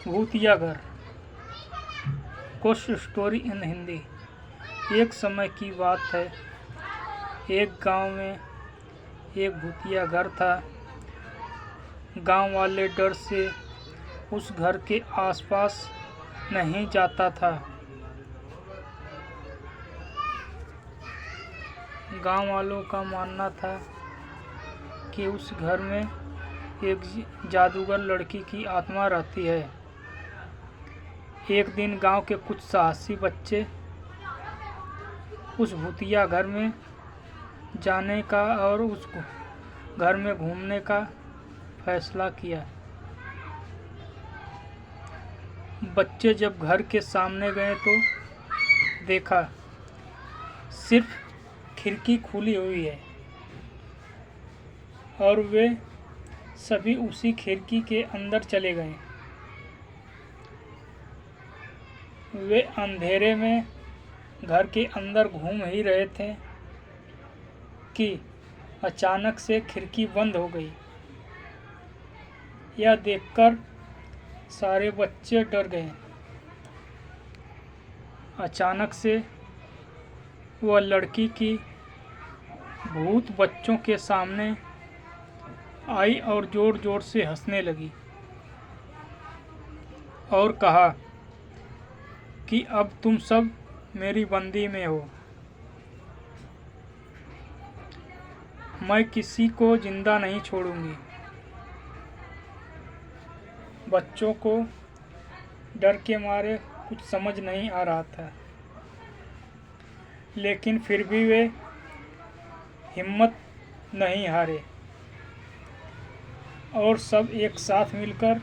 भूतिया घर। कुछ स्टोरी इन हिंदी। एक समय की बात है, एक गांव में एक भूतिया घर था। गांव वाले डर से उस घर के आसपास नहीं जाता था। गांव वालों का मानना था कि उस घर में एक जादूगर लड़की की आत्मा रहती है। एक दिन गांव के कुछ साहसी बच्चे उस भूतिया घर में जाने का और उस घर में घूमने का फैसला किया। बच्चे जब घर के सामने गए तो देखा सिर्फ खिड़की खुली हुई है और वे सभी उसी खिड़की के अंदर चले गए। वे अंधेरे में घर के अंदर घूम ही रहे थे कि अचानक से खिड़की बंद हो गई। यह देखकर सारे बच्चे डर गए। अचानक से वह लड़की की भूत बच्चों के सामने आई और जोर जोर से हंसने लगी और कहा कि अब तुम सब मेरी बंदी में हो। मैं किसी को जिंदा नहीं छोड़ूंगी। बच्चों को डर के मारे कुछ समझ नहीं आ रहा था, लेकिन फिर भी वे हिम्मत नहीं हारे और सब एक साथ मिलकर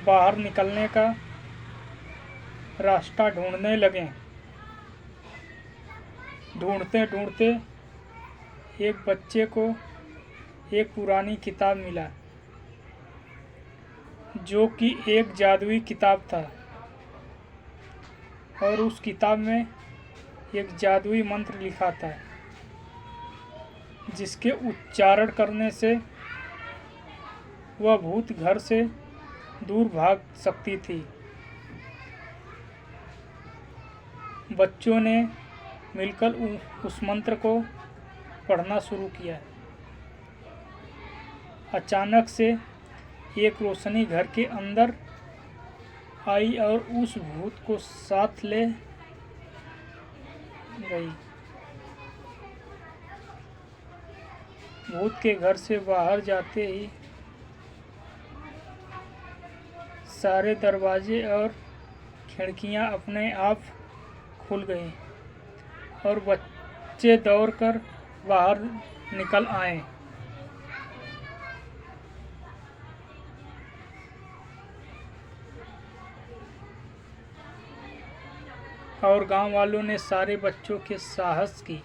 बाहर निकलने का रास्ता ढूंढने लगे। ढूंढते ढूंढते एक बच्चे को एक पुरानी किताब मिला, जो कि एक जादुई किताब था और उस किताब में एक जादुई मंत्र लिखा था, जिसके उच्चारण करने से वह भूत घर से दूर भाग सकती थी। बच्चों ने मिलकर उस मंत्र को पढ़ना शुरू किया। अचानक से एक रोशनी घर के अंदर आई और उस भूत को साथ ले गई। भूत के घर से बाहर जाते ही सारे दरवाजे और खिड़कियां अपने आप खुल गईं और बच्चे दौड़कर बाहर निकल आए। और गांव वालों ने सारे बच्चों के साहस की